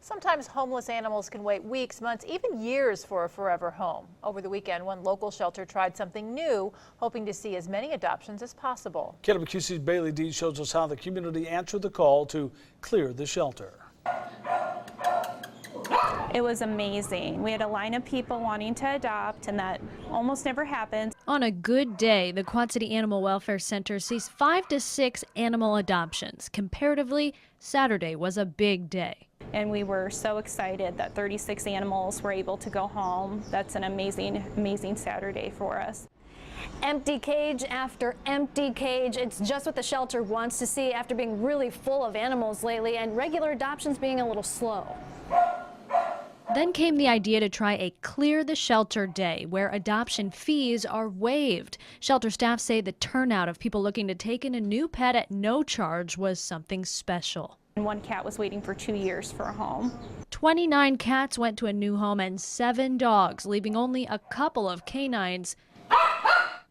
Sometimes homeless animals can wait weeks, months, even years for a forever home. Over the weekend, one local shelter tried something new, hoping to see as many adoptions as possible. KWQC's Bailey Dees shows us how the community answered the call to clear the shelter. It was amazing. We had a line of people wanting to adopt, and that almost never happens. On a good day, the Quad City Animal Welfare Center sees 5 to 6 animal adoptions. Comparatively, Saturday was a big day. And we were so excited that 36 animals were able to go home. That's an amazing, amazing Saturday for us. Empty cage after empty cage. It's just what the shelter wants to see after being really full of animals lately and regular adoptions being a little slow. Then came the idea to try a Clear the Shelter Day, where adoption fees are waived. Shelter staff say the turnout of people looking to take in a new pet at no charge was something special. And one cat was waiting for 2 years for a home. 29 cats went to a new home and 7 dogs, leaving only a couple of canines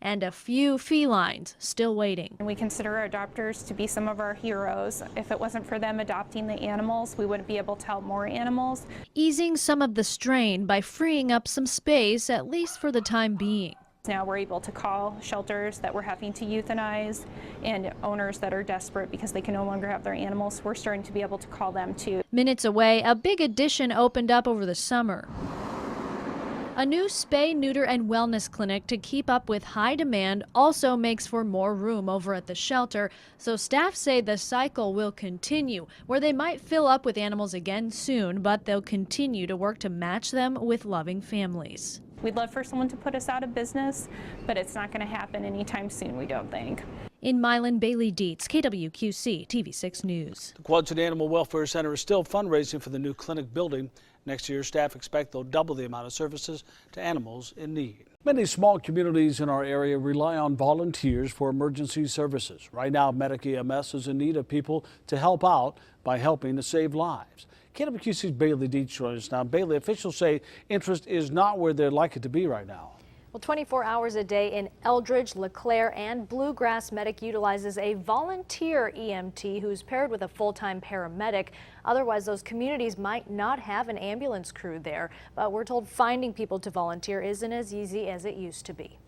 and a few felines still waiting. And we consider our adopters to be some of our heroes. If it wasn't for them adopting the animals, we wouldn't be able to help more animals. Easing some of the strain by freeing up some space, at least for the time being. Now we're able to call shelters that we're having to euthanize and owners that are desperate because they can no longer have their animals. We're starting to be able to call them too. Minutes away, a big addition opened up over the summer. A new spay, neuter, and wellness clinic to keep up with high demand also makes for more room over at the shelter, so staff say the cycle will continue, where they might fill up with animals again soon, but they'll continue to work to match them with loving families. We'd love for someone to put us out of business, but it's not going to happen anytime soon, we don't think. In Milan, Bailey Dietz, KWQC TV6 News. The Quad City Animal Welfare Center is still fundraising for the new clinic building. Next year, staff expect they'll double the amount of services to animals in need. Many small communities in our area rely on volunteers for emergency services. Right now, Medic EMS is in need of people to help out by helping to save lives. KWQC's Bailey Deetz joins us now. Bailey, officials say interest is not where they'd like it to be right now. Well, 24 hours a day in Eldridge, LeClaire, and Bluegrass, Medic utilizes a volunteer EMT who's paired with a full-time paramedic. Otherwise, those communities might not have an ambulance crew there. But we're told finding people to volunteer isn't as easy as it used to be.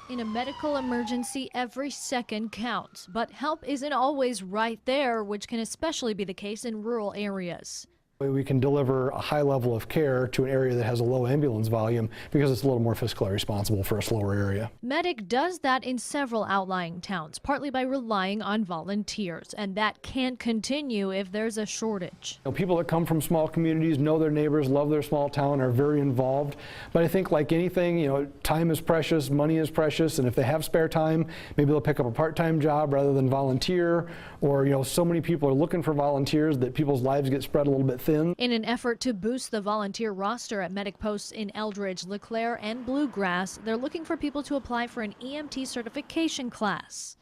In a medical emergency, every second counts, but help isn't always right there, which can especially be the case in rural areas. We can deliver a high level of care to an area that has a low ambulance volume because it's a little more fiscally responsible for a slower area. Medic does that in several outlying towns, partly by relying on volunteers, and that can't continue if there's a shortage. People that come from small communities know their neighbors, love their small town, are very involved. But I think like anything, time is precious, money is precious, and if they have spare time, maybe they'll pick up a part-time job rather than volunteer. Or, so many people are looking for volunteers that people's lives get spread a little bit thin. In an effort to boost the volunteer roster at Medic posts in Eldridge, LeClaire, and Bluegrass, they're looking for people to apply for an EMT certification class.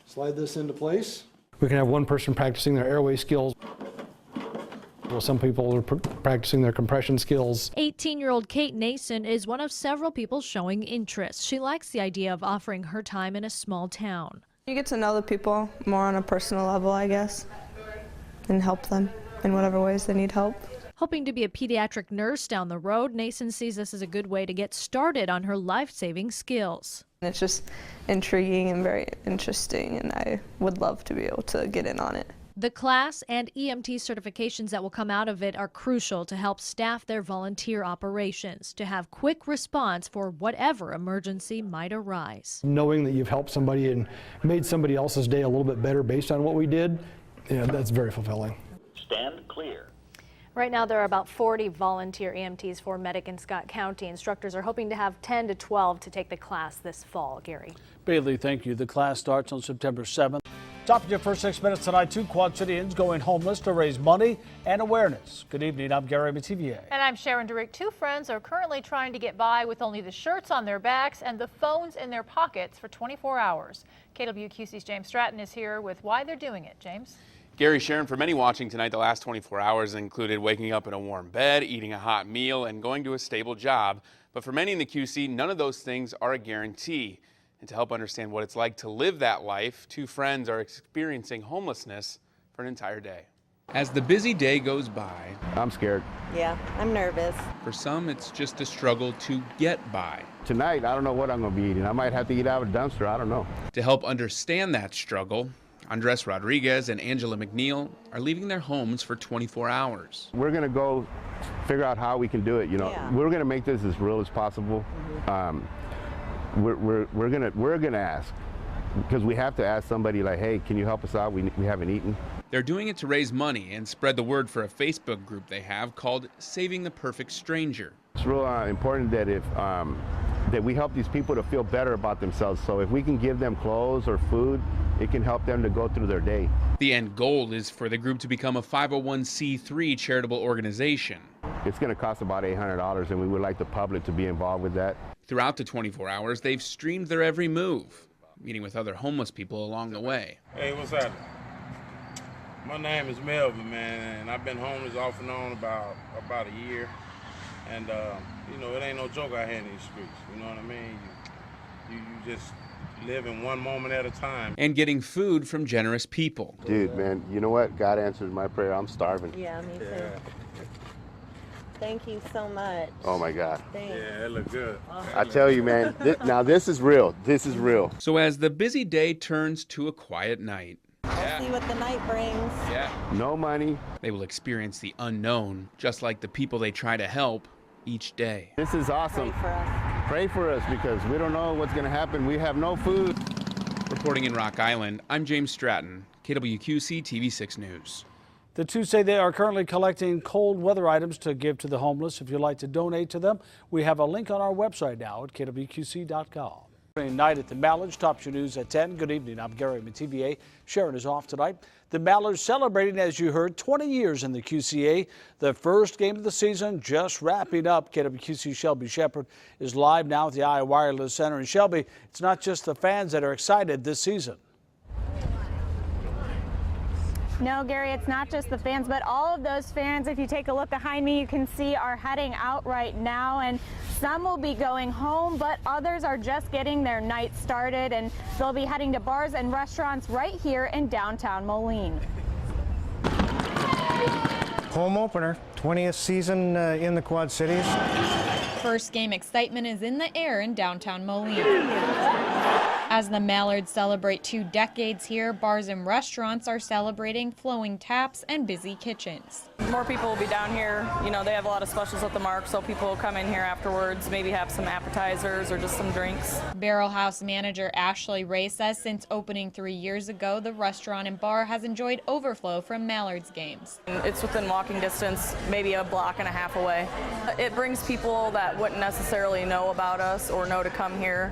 Slide this into place. We can have one person practicing their airway skills. Well, some people are practicing their compression skills. 18-year-old Kate Nason is one of several people showing interest. She likes the idea of offering her time in a small town. You get to know the people more on a personal level, I guess, and help them in whatever ways they need help. Hoping to be a pediatric nurse down the road, Nason sees this as a good way to get started on her life-saving skills. It's just intriguing and very interesting, and I would love to be able to get in on it. The class and EMT certifications that will come out of it are crucial to help staff their volunteer operations, to have quick response for whatever emergency might arise. Knowing that you've helped somebody and made somebody else's day a little bit better based on what we did, that's very fulfilling. Stand clear. Right now, there are about 40 volunteer EMTs for Medic in Scott County. Instructors are hoping to have 10 to 12 to take the class this fall. Gary. Bailey, thank you. The class starts on September 7th. Top of your first 6 minutes tonight, 2 Quad Cityans going homeless to raise money and awareness. Good evening, I'm Gary Mativier. And I'm Sharon DeRick. 2 friends are currently trying to get by with only the shirts on their backs and the phones in their pockets for 24 hours. KWQC's James Stratton is here with why they're doing it. James? Gary, Sharon, for many watching tonight, the last 24 hours included waking up in a warm bed, eating a hot meal, and going to a stable job. But for many in the QC, none of those things are a guarantee. And to help understand what it's like to live that life, two friends are experiencing homelessness for an entire day. As the busy day goes by, I'm scared. Yeah, I'm nervous. For some, it's just a struggle to get by. Tonight, I don't know what I'm going to be eating. I might have to eat out of a dumpster. I don't know. To help understand that struggle, Andres Rodriguez and Angela McNeil are leaving their homes for 24 hours. We're going to go figure out how we can do it. You know, Yeah. We're going to make this as real as possible. We're going to ask, because we have to ask somebody like, hey, can you help us out? We haven't eaten. They're doing it to raise money and spread the word for a Facebook group they have called Saving the Perfect Stranger. It's real important that that we help these people to feel better about themselves. So if we can give them clothes or food, it can help them to go through their day. The end goal is for the group to become a 501c3 charitable organization. It's going to cost about $800, and we would like the public to be involved with that. Throughout the 24 hours, they've streamed their every move, meeting with other homeless people along the way. Hey, what's happening? My name is Melvin, man, and I've been homeless off and on about a year. And, you know, it ain't no joke out here in these streets, you know what I mean? You just live in one moment at a time. And getting food from generous people. Dude, man, you know what? God answered my prayer. I'm starving. Yeah, me too. Thank you so much. Oh, my God. Thanks. Yeah, it look good. I tell you, man, now this is real. This is real. So as the busy day turns to a quiet night, We'll see what the night brings. No money. they will experience the unknown, just like the people they try to help each day. This is awesome. Pray for us. Pray for us, because we don't know what's going to happen. We have no food. Reporting in Rock Island, I'm James Stratton, KWQC TV6 News. The two say they are currently collecting cold weather items to give to the homeless. If you'd like to donate to them, we have a link on our website now at kwqc.com. Night at the Mallards tops your news at 10. Good evening. I'm Gary Mativier. Sharon is off tonight. The Mallards celebrating, as you heard, 20 years in the QCA. The first game of the season just wrapping up. KWQC Shelby Shepard is live now at the Iowa Wireless Center. And Shelby, it's not just the fans that are excited this season. No, Gary, it's not just the fans, but all of those fans, if you take a look behind me, you can see are heading out right now, and some will be going home, but others are just getting their night started, and they'll be heading to bars and restaurants right here in downtown Moline. Home opener, 20th season in the Quad Cities. First game excitement is in the air in downtown Moline. As the Mallards celebrate 2 decades here, bars and restaurants are celebrating flowing taps and busy kitchens. More people will be down here. You know, they have a lot of specials at the Mark, so people will come in here afterwards, maybe have some appetizers or just some drinks. Barrel House manager Ashley Ray says since opening 3 years ago, the restaurant and bar has enjoyed overflow from Mallards games. It's within walking distance, maybe a block and a half away. It brings people that wouldn't necessarily know about us or know to come here.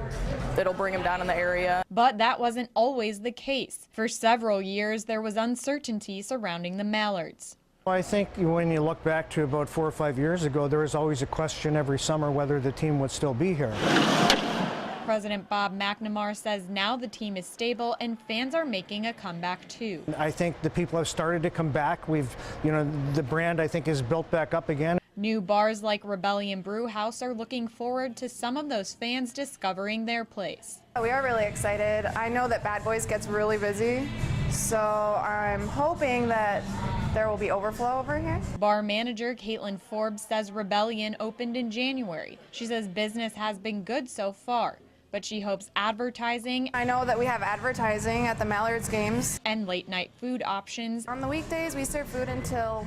It'll bring them down in the area. But that wasn't always the case. For several years, there was uncertainty surrounding the Mallards. I think when you look back to about 4 or 5 years ago, there was always a question every summer whether the team would still be here. President Bob McNamara says now the team is stable and fans are making a comeback too. I think the people have started to come back. The brand I think is built back up again. New bars like Rebellion Brew House are looking forward to some of those fans discovering their place. We are really excited. I know that Bad Boys gets really busy, so I'm hoping that there will be overflow over here. Bar manager Caitlin Forbes says Rebellion opened in January. She says business has been good so far, but she hopes advertising. I know that we have advertising at the Mallards games. And late night food options. On the weekdays, we serve food until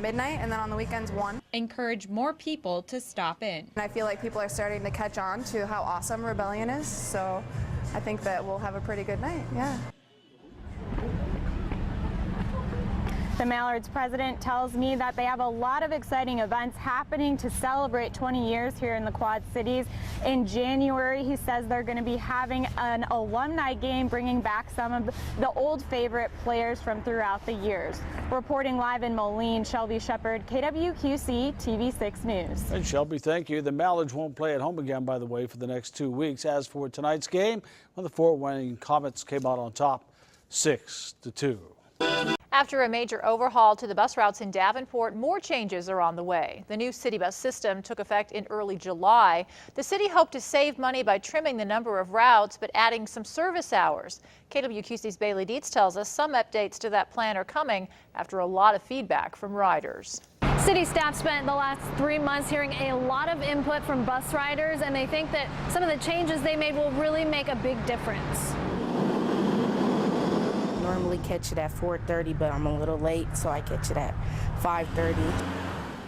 midnight, and then on the weekends, 1. Encourage more people to stop in. And I feel like people are starting to catch on to how awesome Rebellion is, so I think that we'll have a pretty good night, yeah. The Mallards president tells me that they have a lot of exciting events happening to celebrate 20 years here in the Quad Cities. In January, he says they're going to be having an alumni game, bringing back some of the old favorite players from throughout the years. Reporting live in Moline, Shelby Shepard, KWQC TV6 News. And Shelby, thank you. The Mallards won't play at home again, by the way, for the next 2 weeks. As for tonight's game, well, the Fort Wayne Comets came out on top 6-2. After a major overhaul to the bus routes in Davenport, more changes are on the way. The new city bus system took effect in early July. The city hoped to save money by trimming the number of routes, but adding some service hours. KWQC's Bailey Dietz tells us some updates to that plan are coming after a lot of feedback from riders. City staff spent the last 3 months hearing a lot of input from bus riders, and they think that some of the changes they made will really make a big difference. Normally catch it at 4:30, but I'm a little late, so I catch it at 5:30.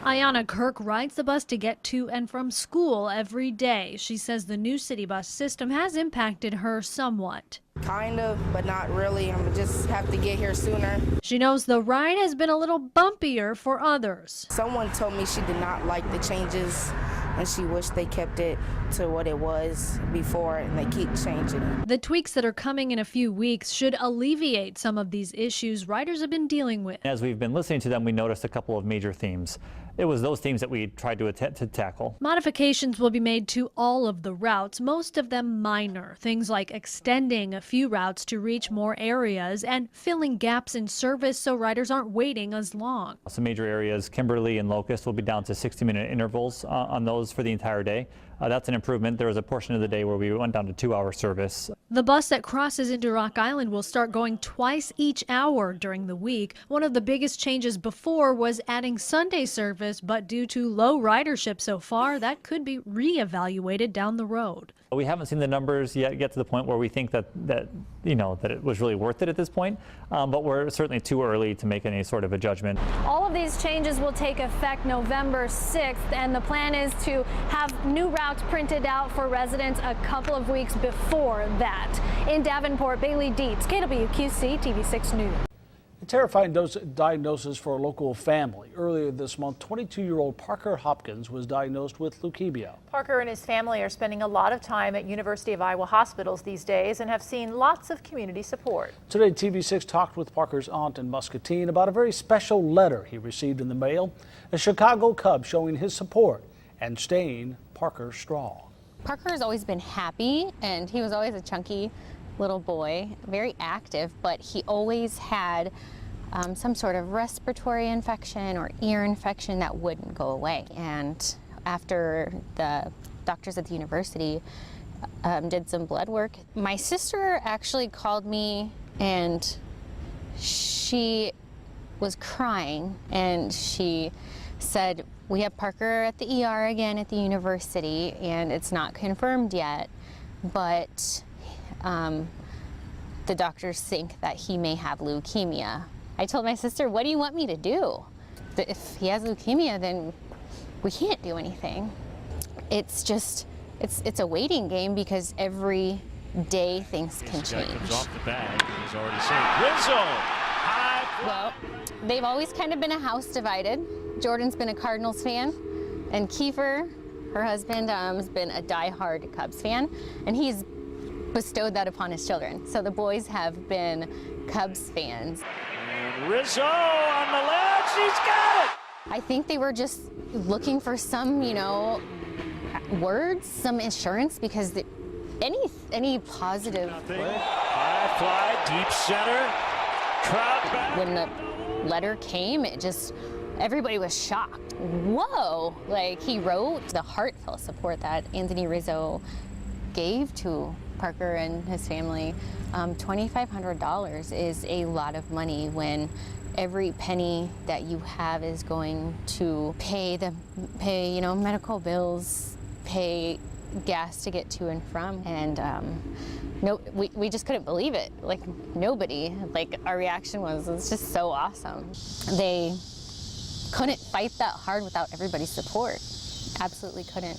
Ayana Kirk rides the bus to get to and from school every day. She says the new city bus system has impacted her somewhat. Kind of, but not really. I'm just have to get here sooner. She knows the ride has been a little bumpier for others. Someone told me she did not like the changes, and she wished they kept it to what it was before, and they keep changing it. The tweaks that are coming in a few weeks should alleviate some of these issues riders have been dealing with. As we've been listening to them, we noticed a couple of major themes. It was those themes that we tried to tackle. Modifications will be made to all of the routes, most of them minor. Things like extending a few routes to reach more areas and filling gaps in service so riders aren't waiting as long. Some major areas, Kimberly and Locust, will be down to 60-minute intervals on those for the entire day. That's an improvement. There was a portion of the day where we went down to 2-hour service. The bus that crosses into Rock Island will start going twice each hour during the week. One of the biggest changes before was adding Sunday service, but due to low ridership so far, that could be reevaluated down the road. We haven't seen the numbers yet get to the point where we think that it was really worth it at this point, but we're certainly too early to make any sort of a judgment. All of these changes will take effect November 6th, and the plan is to have new routes printed out for residents a couple of weeks before that. In Davenport, Bailey Dietz, KWQC TV6 News. A terrifying diagnosis for a local family. Earlier this month, 22-year-old Parker Hopkins was diagnosed with leukemia. Parker and his family are spending a lot of time at University of Iowa hospitals these days and have seen lots of community support. Today, TV6 talked with Parker's aunt in Muscatine about a very special letter he received in the mail, a Chicago Cub showing his support and staying Parker strong. Parker has always been happy, and he was always a chunky little boy, very active, but he always had some sort of respiratory infection or ear infection that wouldn't go away. And after the doctors at the university did some blood work, my sister actually called me and she was crying, and she said, "We have Parker at the ER again at the university, and it's not confirmed yet, but the doctors think that he may have leukemia." I told my sister, "What do you want me to do? If he has leukemia, then we can't do anything." It's just, it's a waiting game because every day things can change. Comes off the bag. He's already saying, Rizzo! Well, they've always kind of been a house divided. Jordan's been a Cardinals fan, and Kiefer, her husband, has been a diehard Cubs fan, and he's bestowed that upon his children. So the boys have been Cubs fans. And Rizzo on the ledge, he's got it! I think they were just looking for some, words, some assurance, because any positive. High fly, deep center, crowd back. When the letter came, everybody was shocked. Whoa! Like, he wrote the heartfelt support that Anthony Rizzo gave to Parker and his family. $2,500 is a lot of money when every penny that you have is going to pay medical bills, pay gas to get to and from, and we just couldn't believe it. Like, nobody. Like, our reaction was, it's just so awesome. They couldn't fight that hard without everybody's support. Absolutely couldn't.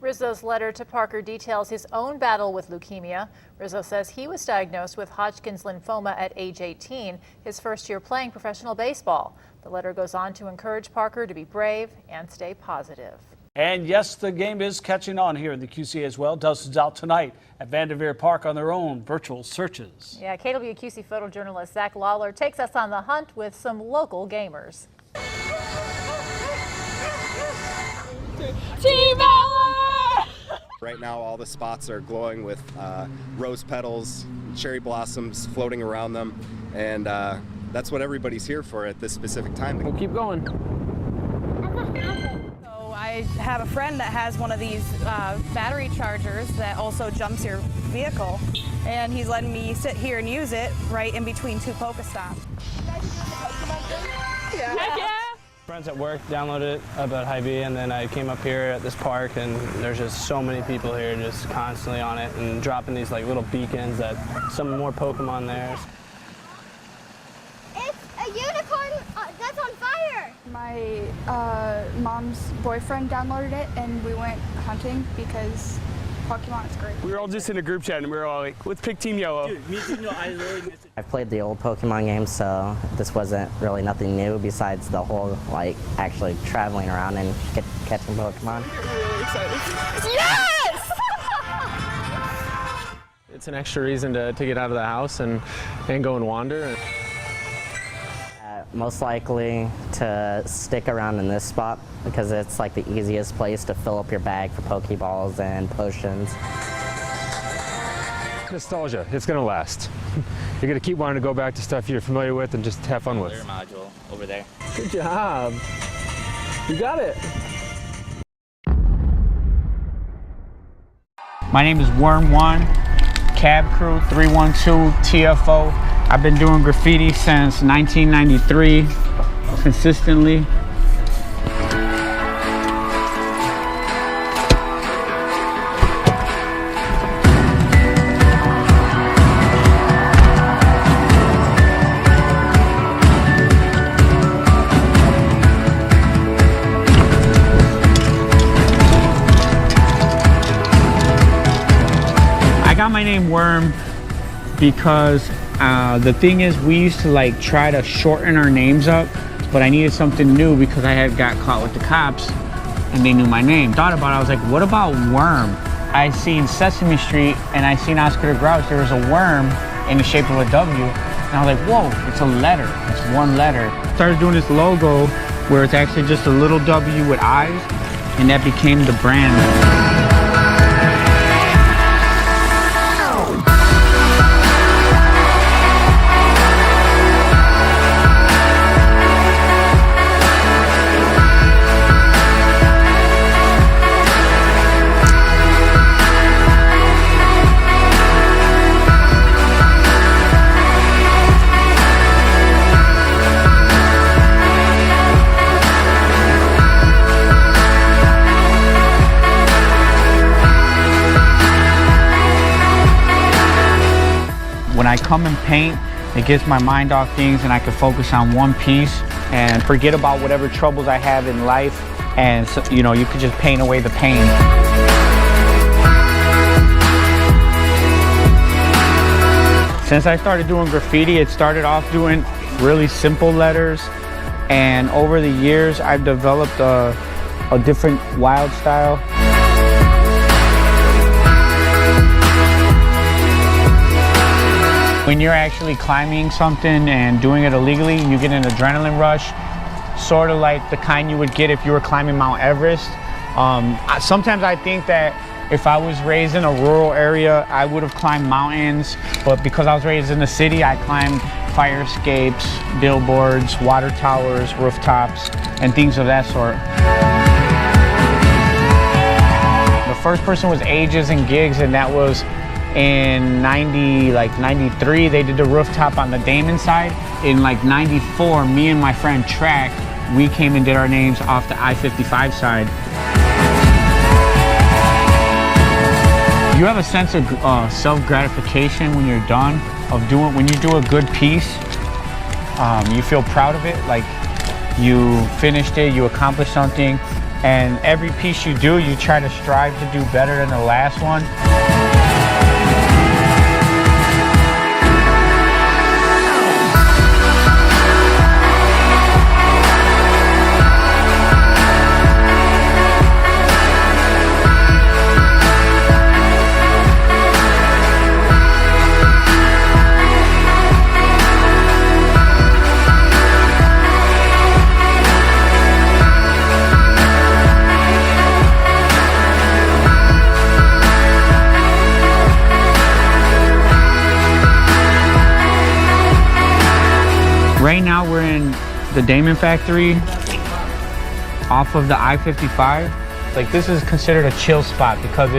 Rizzo's letter to Parker details his own battle with leukemia. Rizzo says he was diagnosed with Hodgkin's lymphoma at age 18, his first year playing professional baseball. The letter goes on to encourage Parker to be brave and stay positive. And yes, the game is catching on here in the QC as well. Dustin's out tonight at Vanderveer Park on their own virtual searches. Yeah, KWQC photojournalist Zack Lawler takes us on the hunt with some local gamers. Team Valor! Right now, all the spots are glowing with rose petals, cherry blossoms floating around them, and that's what everybody's here for at this specific time. We'll keep going. So I have a friend that has one of these battery chargers that also jumps your vehicle, and he's letting me sit here and use it right in between two Pokestops. Yeah. Heck yeah. Friends at work downloaded it about Hy-Vee, and then I came up here at this park, and there's just so many people here just constantly on it and dropping these like little beacons that some more Pokemon there. It's a unicorn that's on fire! My mom's boyfriend downloaded it, and we went hunting because Pokemon is great. We were all just in a group chat, and we were all like, let's pick Team Yellow. Dude, me too, I really missed it. I've played the old Pokemon games, so this wasn't really nothing new besides the whole, like, actually traveling around and catching Pokemon. We're really excited. Yes! It's an extra reason to get out of the house and go and wander. Most likely to stick around in this spot because it's like the easiest place to fill up your bag for Pokeballs and potions. Nostalgia, it's gonna last. You're gonna keep wanting to go back to stuff you're familiar with and just have fun with. Module over there. Good job. You got it. My name is Worm1, Cab Crew 312 TFO. I've been doing graffiti since 1993, consistently. I got my name Worm because the thing is, we used to like try to shorten our names up, but I needed something new because I had got caught with the cops and they knew my name. Thought about it, I was like, what about Worm? I seen Sesame Street and I seen Oscar the Grouch, there was a worm in the shape of a W. And I was like, whoa, it's a letter, it's one letter. Started doing this logo where it's actually just a little W with eyes, and that became the brand. When I come and paint, it gets my mind off things and I can focus on one piece and forget about whatever troubles I have in life, and so, you know, you could just paint away the pain. Since I started doing graffiti, it started off doing really simple letters, and over the years I've developed a different wild style. When you're actually climbing something and doing it illegally, you get an adrenaline rush, sort of like the kind you would get if you were climbing Mount Everest. Sometimes I think that if I was raised in a rural area, I would have climbed mountains, but because I was raised in the city, I climbed fire escapes, billboards, water towers, rooftops, and things of that sort. The first person was Ages and Gigs, and that was in 93, they did the rooftop on the Damon side. In like 94, me and my friend Track, we came and did our names off the I-55 side. You have a sense of self-gratification when you're done, when you do a good piece. You feel proud of it, like you finished it, you accomplished something, and every piece you do, you try to strive to do better than the last one. Right now we're in the Damon factory off of the I-55. Like, this is considered a chill spot because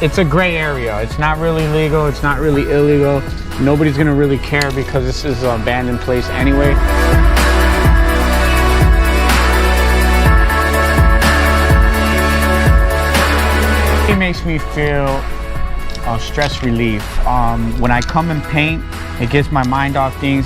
it's a gray area. It's not really legal, it's not really illegal. Nobody's gonna really care because this is an abandoned place anyway. It makes me feel stress relief. When I come and paint, it gets my mind off things.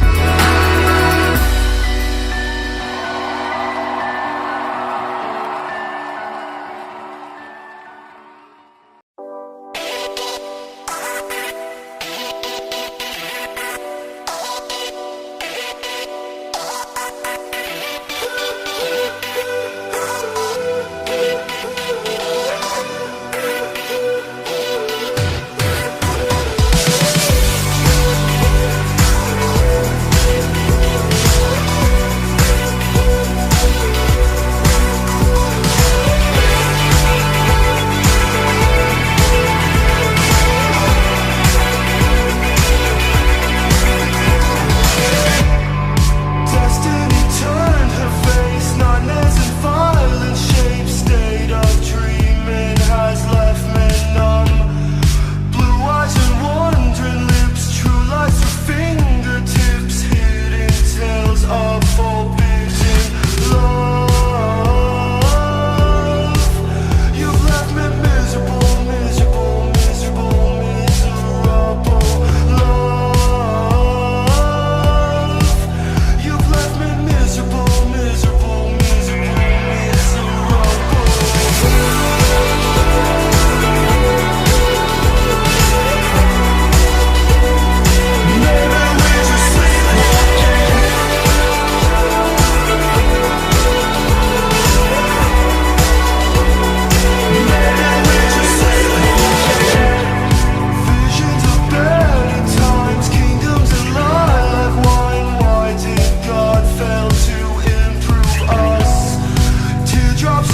Drops